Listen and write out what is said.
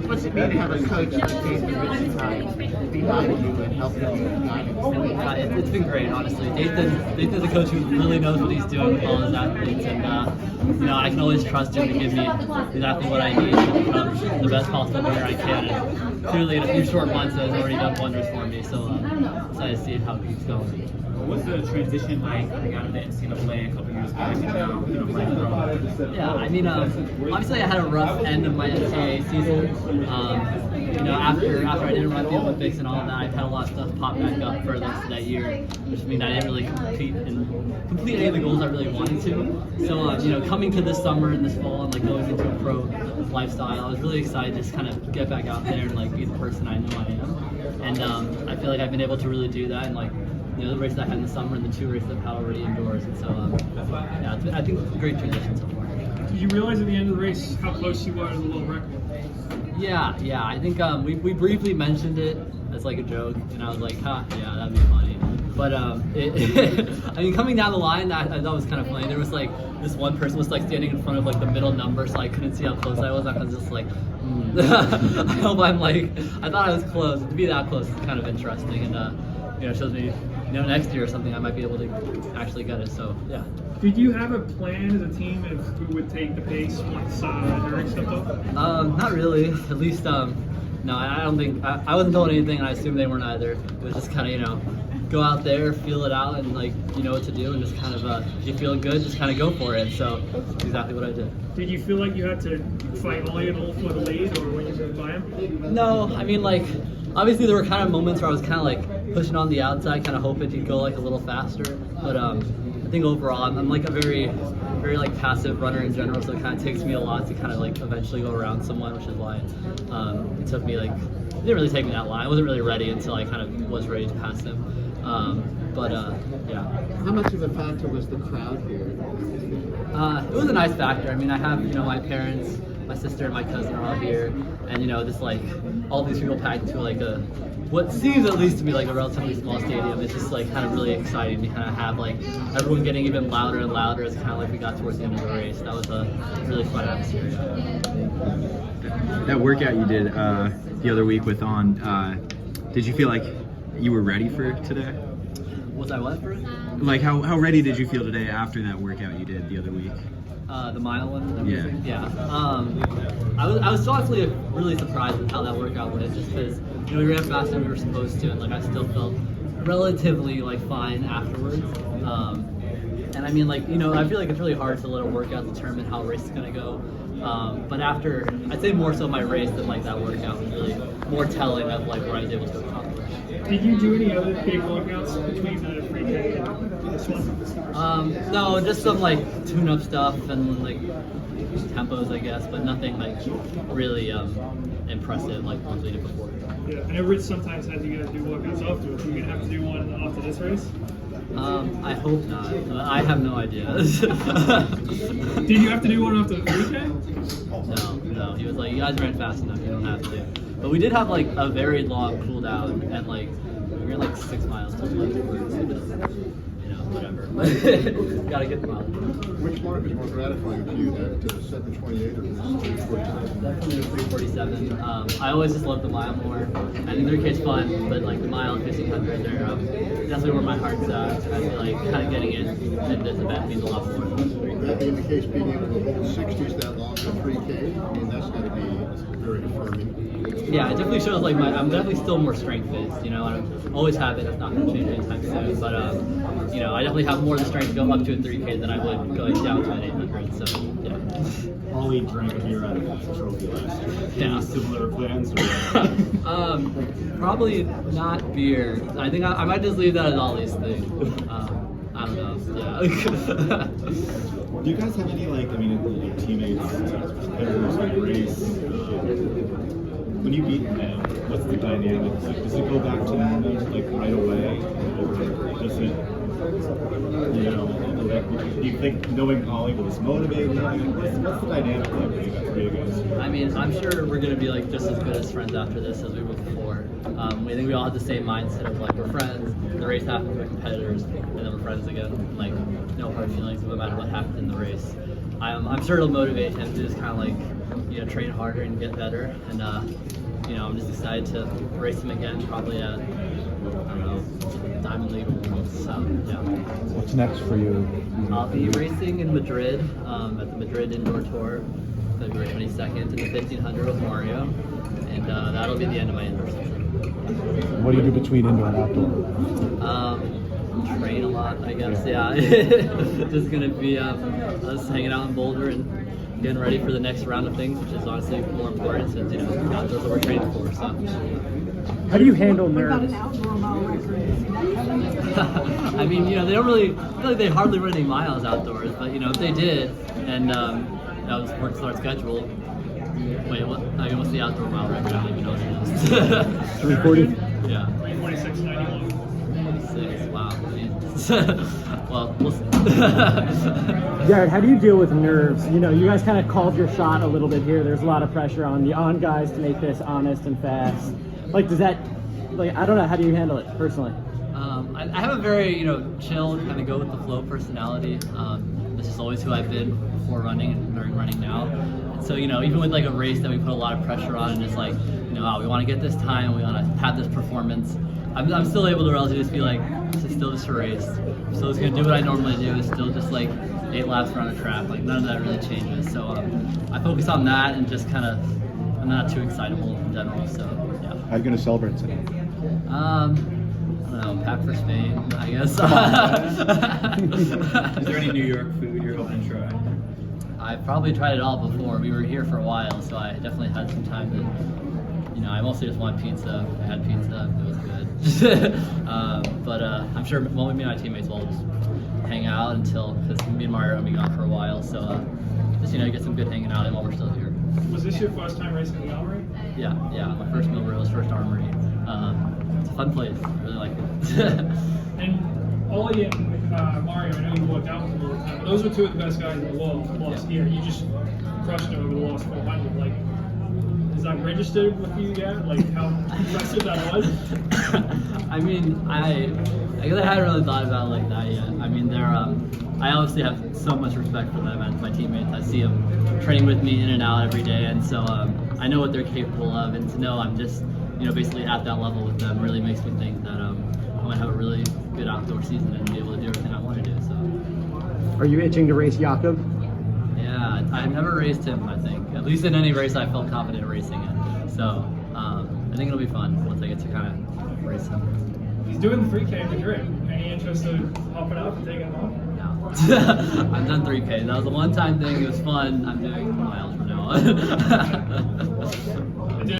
What's it mean to have a coach at the game of time behind you and helping you guide him? It's been great, honestly. Nathan's a coach who really knows what he's doing with all his athletes, and I can always trust him to give me exactly what I need to become the best possible player I can. And clearly, in a few short months, it has already done wonders for me. So excited to see how it keeps going. What's the transition like coming out of the NCAA play a couple years back and now, playing pro? Yeah, I mean, obviously I had a rough end of my NCAA season. After I didn't run the Olympics and all of that, I've had a lot of stuff pop back up for the rest of that year, which means I didn't really complete any of the goals I really wanted to. So, coming to this summer and this fall and going into a pro lifestyle, I was really excited to just kind of get back out there and be the person I know I am. And I feel like I've been able to really do that. And the race that I had in the summer and the 2 races I've had already indoors. And so, I think it's a great transition so far. Did you realize at the end of the race how close you were to the world record? Yeah. I think we briefly mentioned it as a joke, and I was like, yeah, that'd be funny. But coming down the line, I thought it was kind of funny. There was this one person was standing in front of the middle number, so I couldn't see how close I was. I was just I hope I thought I was close. To be that close is kind of interesting, and it shows me. Next year or something, I might be able to actually get it. So, yeah. Did you have a plan as a team of who would take the pace once Yared stepped up? Not really. At least, no. I don't think I wasn't told anything, and I assume they weren't either. It was just kind of, go out there, feel it out, and you know what to do, and just kind of, if you feel good, just kind of go for it. So that's exactly what I did. Did you feel like you had to fight all for the lead, or when you moved by him? No, I mean obviously there were kind of moments where I was kind of pushing on the outside, kind of hoping he'd go a little faster. But I think overall I'm a very, very passive runner in general, so it kind of takes me a lot to kind of eventually go around someone, which is why it took me it didn't really take me that long. I wasn't really ready until I kind of was ready to pass him. Yeah. How much of a factor was the crowd here? It was a nice factor. I mean, I have my parents, my sister, and my cousin are all here, and just all these people packed into what seems at least to me a relatively small stadium. It's just kind of really exciting to kind of have everyone getting even louder and louder as kind of we got towards the end of the race. That was a really fun atmosphere. That workout you did the other week with did you feel like you were ready for today? Was I what for it? How ready did you feel today after that workout you did the other week? The mile one? Yeah. Yeah. I was honestly really surprised with how that workout went, just because we ran faster than we were supposed to, and I still felt relatively fine afterwards. And I mean I feel it's really hard to let a workout determine how a race is gonna go. But after, I'd say more so my race than that workout was really more telling of what I was able to accomplish. Did you do any other big workouts between the 3K and this one? No, just some tune-up stuff and tempos, I guess, but nothing really impressive like ones we did before. Yeah, I know Rich sometimes has you guys do workouts afterwards. Are you gonna have to do one after this race? I hope not. I have no idea. Did you have to do one after the 3K? No. He was you guys ran fast enough. You don't have to. But we did have a very long cool down, and we ran 6 miles to whatever. Gotta get them out. Which mark is more gratifying to you, to set the 28 or the 347? Definitely the 347. I always just love the mile more. I think 3K is fun, but the mile and 1500, they're definitely where my heart's at. I feel kind of getting in this event means a lot more than the 3K. That being the case, being able to hold 60s that long for 3K, I mean, that's got to be very affirming. Yeah, it definitely shows I'm definitely still more strength-based, and I always have it. It's not going to change anytime soon, but I definitely have more of the strength to go up to a 3K than I would going down to an 800. So yeah. Ollie drank beer out of the trophy last year. Yeah. Any similar plans? Probably not beer. I think I might just leave that as Ollie's thing. I don't know. Yeah. Do you guys have any teammates, competitors in the race? When you beat them, what's the dynamic? Does it go back to normal right away, or does it? Do you think knowing Ollie was motivating? What's the dynamic for you guys? I mean, I'm sure we're gonna be just as good as friends after this as we were before. I think we all have the same mindset of we're friends. The race happens, we're competitors, and then we're friends again. No hard feelings no matter what happens in the race. I'm sure it'll motivate him to just kind of train harder and get better. And I'm just excited to race him again, probably at, I don't know, Diamond League World. So yeah. What's next for you? I'll be racing in Madrid at the Madrid Indoor Tour, February 22nd, in the 1500 with Mario, and that'll be the end of my indoor season. What do you do between indoor and outdoor? Train a lot, I guess. Yeah, just gonna be us hanging out in Boulder and getting ready for the next round of things, which is honestly more important since that's what we're training for. So. How do you handle nerves? I mean, they don't really, I feel like they hardly run any miles outdoors, but if they did, and that was works on our schedule. Wait, what? I mean, what's the outdoor mile record? I don't even know what it is. 340? Yeah. 346.91. 6, wow. Well, we'll see. Yared, how do you deal with nerves? You guys kind of called your shot a little bit here. There's a lot of pressure on the on guys to make this honest and fast. Does that, I don't know, how do you handle it personally? I have a very, chill, kind of go with the flow personality. This is always who I've been before running and during running now. And so, even with a race that we put a lot of pressure on and it's we want to get this time, we want to have this performance. I'm still able to relatively just be this is still just a race. I'm still just going to do what I normally do. It's still just 8 laps around a track. None of that really changes. So I focus on that and just kind of, I'm not too excitable in general. So yeah. How are you going to celebrate today? I don't know, pack for Spain, I guess. Is there any New York food you're hoping to try? I've probably tried it all before. We were here for a while, so I definitely had some time to, I mostly just wanted pizza. I had pizza, it was good. But I'm sure me and my teammates will just hang out because me and Mario are going to be gone for a while, so just, get some good hanging out in while we're still here. Was this your first time racing the Armory? Yeah, my first Millrose, first Armory. It's a fun place, I really like it. And Ollie and Mario, I know you worked out with them all the time, but those were two of the best guys in the world last year. You just crushed them over the last 400. Is that registered with you yet? How impressive that was? I mean, I guess I hadn't really thought about it like that yet. I mean, they're I obviously have so much respect for them as my teammates. I see them training with me in and out every day, and so I know what they're capable of. And to know I'm just basically at that level with them really makes me think that I'm going to have a really good outdoor season and be able to do everything I want to do. So. Are you itching to race Jakob? Yeah, I've never raced him, I think. At least in any race I felt confident racing in. So I think it'll be fun once I get to kind of race him. He's doing the 3K in Madrid. Any interest in hopping up and taking him on? No. I've done 3K. That was a one-time thing. It was fun. I'm doing miles from now on.